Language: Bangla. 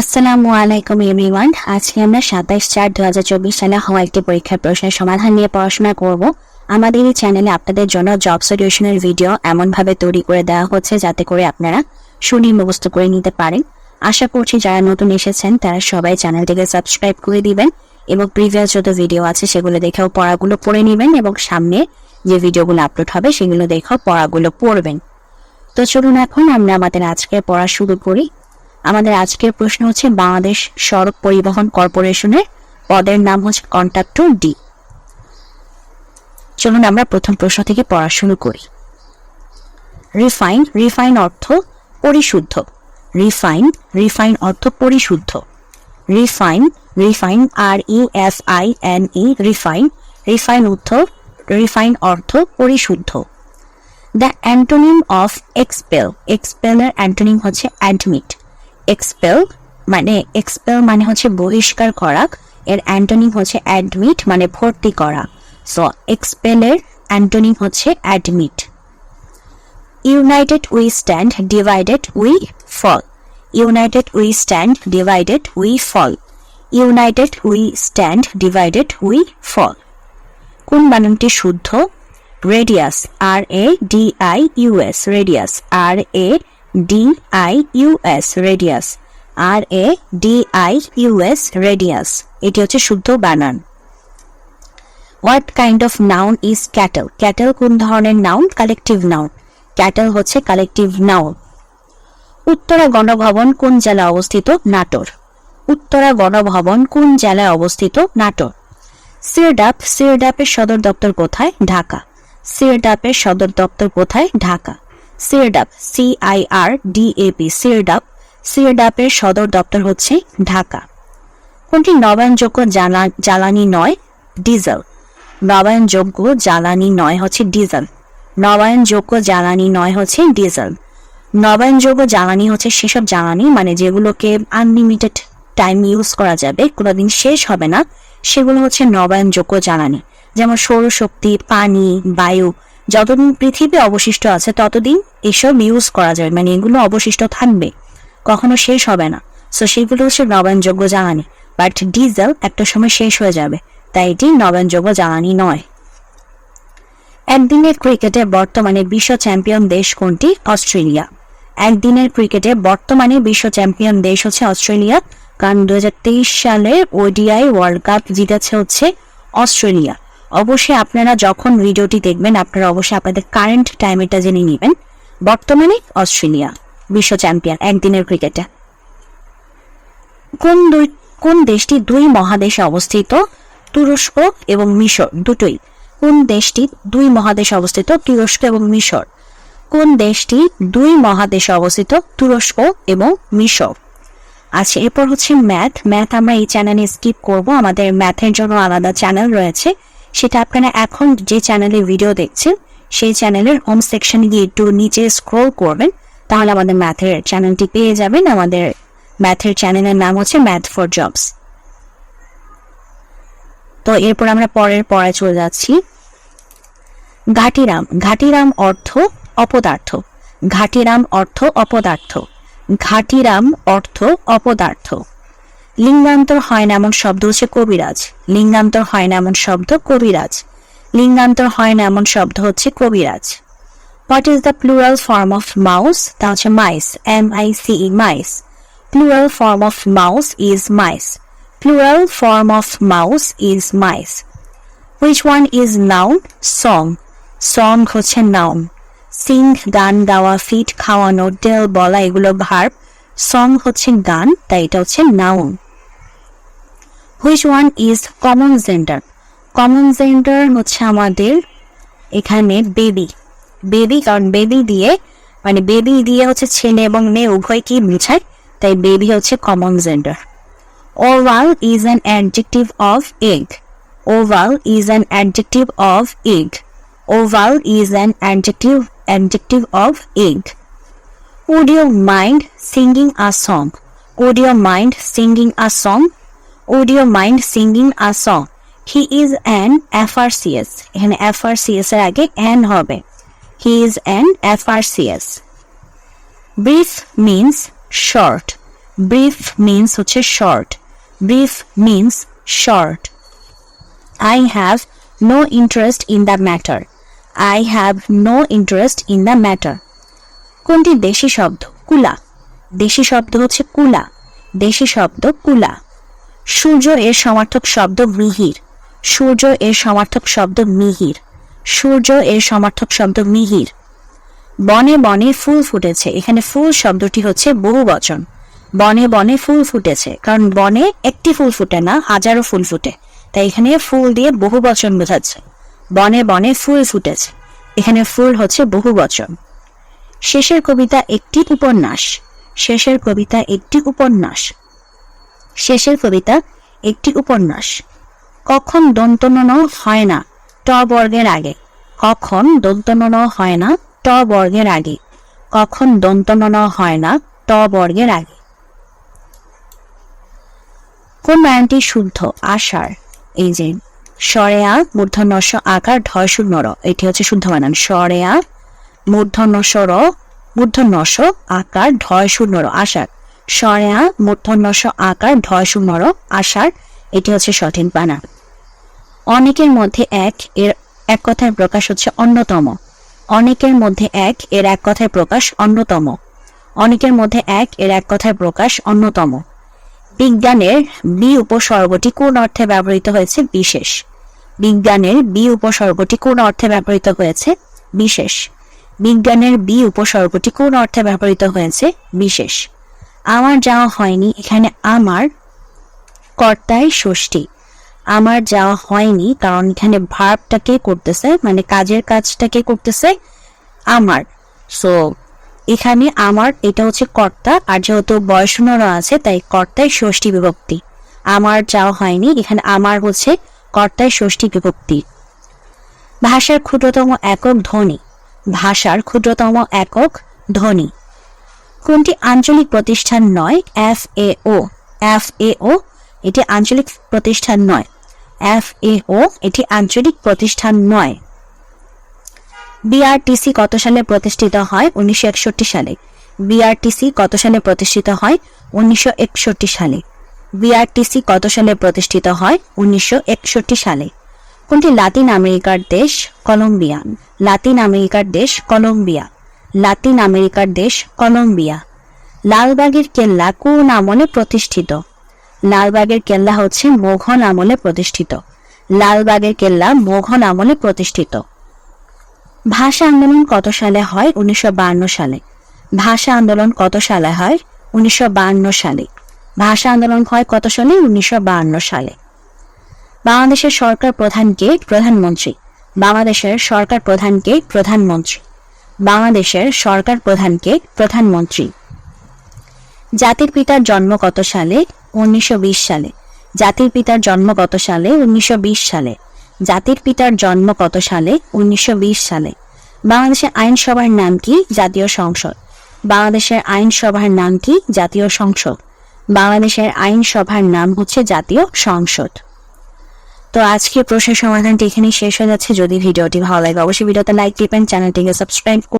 আসসালামু আলাইকুম এভরিওয়ান। আজকে আমরা 27/4/2024 সালে হওয়া একটি পরীক্ষার প্রশ্নের সমাধান নিয়ে পড়াশোনা করব। আমাদের এই চ্যানেলে আপনাদের জন্য জব সলিউশনের ভিডিও এমনভাবে তৈরি করে দেওয়া হচ্ছে যাতে করে আপনারা শুনে মুখস্থ করে নিতে পারেন। আশা করছি যারা নতুন এসেছেন তারা সবাই চ্যানেলটিকে সাবস্ক্রাইব করে দিবেন এবং প্রিভিয়াস যত ভিডিও আছে সেগুলো দেখেও পড়াগুলো পড়ে নেবেন এবং সামনে যে ভিডিওগুলো আপলোড হবে সেগুলো দেখেও পড়াগুলো পড়বেন। তো চলুন এখন আমরা আমাদের আজকের পড়া শুরু করি। আমাদের আজকের প্রশ্ন হচ্ছে বাংলাদেশ সড়ক পরিবহন কর্পোরেশনের পদের নাম হচ্ছে কন্ট্রাক্টর ডি। চলুন আমরা প্রথম প্রশ্ন থেকে পড়া শুরু করি। রিফাইন অর্থ পরিশুদ্ধ। রিফাইন অর্থ পরিশুদ্ধ। রিফাইন REFINE রিফাইন অর্থ পরিশুদ্ধ। The antonym of expel. এক্সপেলের অ্যান্টোনিম হচ্ছে অ্যাডমিট। এক্সপেল মানে হচ্ছে বহিষ্কার করা, এর অ্যান্টোনিম হচ্ছে অ্যাডমিট মানে ভর্তি করা। সো এক্সপেলের অ্যান্টোনিম হচ্ছে admit. United we stand, divided we fall. United we stand, divided we fall. United we stand, divided we fall. কোন বানানটি শুদ্ধ? Radius, RADIUS, radius, RADIUS, radius, RADIUS, radius, এটি হচ্ছে শুদ্ধ বানান। What kind of noun is cattle? Cattle কোন ধরনের নাউন? Collective noun. ক্যাটেল হচ্ছে কালেকটিভ নাউন। উত্তরা গণভবন কোন জেলায় অবস্থিত? নাটোর। উত্তরা গণভবন কোন জেলায় অবস্থিত? নাটোর। সিরডাপের সদর দপ্তর কোথায়? ঢাকা। সিরডাপের সদর দপ্তর কোথায়? ঢাকা। সিরডাপ, CIRDAP, সিরডাপের সদর দপ্তর হচ্ছে ঢাকা। কোনটি নবায়নযোগ্য জ্বালানি নয়? ডিজেল। নবায়নযোগ্য জ্বালানি নয় হচ্ছে ডিজেল। নবায়নযোগ্য জ্বালানি নয় হচ্ছে ডিজেল। নবায়নযোগ্য জ্বালানি হচ্ছে সেসব জ্বালানি মানে যেগুলোকে আনলিমিটেড টাইম ইউজ করা যাবে, কোনোদিন শেষ হবে না, সেগুলো হচ্ছে নবায়নযোগ্য জ্বালানি। যেমন সৌরশক্তি, পানি, বায়ু, যতদিন পৃথিবী অবশিষ্ট আছে ততদিন এসব ইউজ করা যাবে, মানে এগুলো অবশিষ্ট থাকবে, কখনো শেষ হবে না। সো সেগুলো হচ্ছে নবায়নযোগ্য জ্বালানি। বাট ডিজেল একটা সময় শেষ হয়ে যাবে, তাই এটি নবায়নযোগ্য জ্বালানি নয়। একদিনের ক্রিকেটে বর্তমানে বিশ্ব চ্যাম্পিয়ন দেশ কোনটি? অস্ট্রেলিয়া। একদিনের ক্রিকেটে বর্তমানে বিশ্ব চ্যাম্পিয়ন দেশ হচ্ছে অস্ট্রেলিয়া, কারণ 2023 সালের ODI ওয়ার্ল্ড কাপ জিতেছে হচ্ছে অস্ট্রেলিয়া। অবশ্যই আপনারা যখন ভিডিওটি দেখবেন আপনারা অবশ্যই আপনাদের কারেন্ট টাইম এটা জেনে নেবেন। বর্তমানে অস্ট্রেলিয়া বিশ্ব চ্যাম্পিয়ন একদিনের ক্রিকেটে। কোন দেশটি দুই মহাদেশে অবস্থিত? তুরস্ক এবং মিশর, দুটোই। কোন দেশটি দুই মহাদেশে অবস্থিত? তুরস্ক এবং মিশর। কোন দেশটি দুই মহাদেশে অবস্থিত? তুরস্ক এবং মিশর। আচ্ছা, এরপর হচ্ছে ম্যাথ আমরা এই চ্যানেলে স্কিপ করব, আমাদের ম্যাথের জন্য আলাদা চ্যানেল রয়েছে, সেটা আপনারা এখন যে চ্যানেলে ভিডিও দেখছেন সেই চ্যানেলের হোম সেকশনে গিয়ে একটু নিচে স্ক্রল করবেন, তাহলে আমাদের ম্যাথের চ্যানেলটি পেয়ে যাবেন। আমাদের ম্যাথের চ্যানেলের নাম হচ্ছে ম্যাথ ফর জবস। তো এরপর আমরা পরের পড়ায় চলে যাচ্ছি। ঘাটিরাম অর্থ অপদার্থ। ঘাটিরাম অর্থ অপদার্থ। ঘাটিরাম অর্থ অপদার্থ। লিঙ্গান্তর হয় না এমন শব্দ হচ্ছে কবিরাজ। লিঙ্গান্তর হয় না এমন শব্দ কবিরাজ। লিঙ্গান্তর হয় না এমন শব্দ হচ্ছে কবিরাজ। What is the plural form of mouse? তা হচ্ছে mice, MICE, mice. Plural form of mouse is mice. Plural form of mouse is mice. Which one is noun? Song. Song হচ্ছে নাউন। সিং গান গাওয়া, ফিট খাওয়ানো, টেল বলা, এগুলো ভার্ব। সং হচ্ছে গান, তাই এটা হচ্ছে noun. Which one is common gender? Common gender হচ্ছে আমাদের এখানে বেবি, কারণ বেবি দিয়ে হচ্ছে ছেলে এবং মেয়ে উভয় কি বোঝায়, তাই বেবি হচ্ছে common gender. Oval is an adjective of egg. Oval is an adjective of egg. Oval is an adjective of egg. Would you mind singing a song? Would you mind singing a song? Would you mind singing a song? He is an FRCS. এখানে FRCS এর আগে an হবে। He is an FRCS. Brief means short. Brief means হচ্ছে short, brief means short. I have no interest in the matter, I have no interest in the matter। কোনটি দেশি শব্দ? কুলা, দেশি শব্দ হচ্ছে কুলা, দেশি শব্দ কুলা। সূর্য এর সমার্থক শব্দ মিহির, সূর্য এর সমার্থক শব্দ মিহির, সূর্য এর সমার্থক শব্দ মিহির। বনে বনে ফুল ফুটেছে, এখানে ফুল শব্দটি হচ্ছে বহুবচন। বনে বনে ফুল ফুটেছে, কারণ বনে একটি ফুল ফুটে না, হাজারো ফুল ফুটে, তাই এখানে ফুল দিয়ে বহুবচন বোঝাচ্ছে। বনে বনে ফুল ফুটেছে, এখানে ফুল হচ্ছে বহুবচন। শেষের কবিতা একটি উপন্যাস, শেষের কবিতা একটি উপন্যাস, শেষের কবিতা একটি উপন্যাস। কখন দন্তন্য হয় না ট বর্গের আগে, কখন দন্তন্য হয় না ট বর্গের আগে, কখন দন্তন্য হয় না ট বর্গের আগে। কোন বানানটি শুদ্ধ? আষাঢ়। এই যে স্বরে আ মূর্ধন্য ষ আকার ঢয় শূন্য র, এটি হচ্ছে শুদ্ধ বানান। স্বরে আ মূর্ধন্য ষ র মূর্ধন্য ষ আকার ঢয় শূন্য র, আষাঢ়। স্বরে আ মূর্ধন্য ষ আকার ঢয় শূন্য র, আষাঢ়, এটি হচ্ছে সঠিক বানান। অনেকের মধ্যে এক এর এক কথায় প্রকাশ হচ্ছে অন্যতম, অনেকের মধ্যে এক এর এক কথায় প্রকাশ অন্যতম, অনেকের মধ্যে এক এর এক কথায় প্রকাশ অন্যতম। বিজ্ঞানের বি উপসর্গটি কোন অর্থে ব্যবহৃত হয়েছে? বিশেষ। বিজ্ঞানের বি উপসর্গটি কোন অর্থে ব্যবহৃত হয়েছে? বিশেষ। বিজ্ঞানের বি উপসর্গটি কোন অর্থে ব্যবহৃত হয়েছে? বিশেষ। আমার যাওয়া হয়নি, এখানে আমার কর্তায় ষষ্ঠী, আমার যাওয়া হয়নি কারণ এখানে ভার্বটাকে করতেছে, মানে কাজের কাজটাকে করতেছে আমার। সো এখানে আমার এটা হচ্ছে কর্তা, আর যেহেতু বয়সনর আছে তাই কর্তায় ষষ্ঠী বিভক্তি। আমার যাওয়া হয়নি, এখানে আমার হচ্ছে কর্তায় ষষ্ঠী বিভক্তি। ভাষার ক্ষুদ্রতম একক ধ্বনি, ভাষার ক্ষুদ্রতম একক ধ্বনি। কোনটি আঞ্চলিক প্রতিষ্ঠান নয়? FAO, FAO এটি আঞ্চলিক প্রতিষ্ঠান নয়, FAO এটি আঞ্চলিক প্রতিষ্ঠান নয়। BRTC কত সালে প্রতিষ্ঠিত হয়? 1961 সালে। BRTC কত সালে প্রতিষ্ঠিত হয়? 1961 সালে। BRTC কত সালে প্রতিষ্ঠিত হয়? 1961 সালে। কোনটি লাতিন আমেরিকার দেশ? কলম্বিয়া। লাতিন আমেরিকার দেশ কলম্বিয়া, লাতিন আমেরিকার দেশ কলম্বিয়া। লালবাগের কেল্লা কোন আমলে প্রতিষ্ঠিত? লালবাগের কেল্লা হচ্ছে মোঘল আমলে প্রতিষ্ঠিত, লালবাগের কেল্লা মোঘল আমলে প্রতিষ্ঠিত। ভাষা আন্দোলন কত সালে হয়? 1952 সালে। ভাষা আন্দোলন কত সালে হয়? 1952 সালে। ভাষা আন্দোলন হয় কত সালে? 1952 সালে। বাংলাদেশের সরকার প্রধান কে? প্রধানমন্ত্রী। বাংলাদেশের সরকার প্রধান কে? প্রধানমন্ত্রী। বাংলাদেশের সরকার প্রধান কে? প্রধানমন্ত্রী। জাতির পিতার জন্ম কত সালে? 1920 সালে। জাতির পিতার জন্ম কত সালে? 1920 সালে। জাতির পিতার জন্ম কত সালে? 1920 সালে। বাংলাদেশের আইনসভার নাম কি? জাতীয় সংসদ। বাংলাদেশের আইনসভার নাম কি? জাতীয় সংসদ। বাংলাদেশের আইনসভার নাম হচ্ছে জাতীয় সংসদ। তো আজকে প্রশ্নের সমাধানটি এখানেই শেষ হয়ে যাচ্ছে। যদি ভিডিওটি ভালো লাগে অবশ্যই ভিডিওতে লাইক দিবেন, চ্যানেলটিকে সাবস্ক্রাইব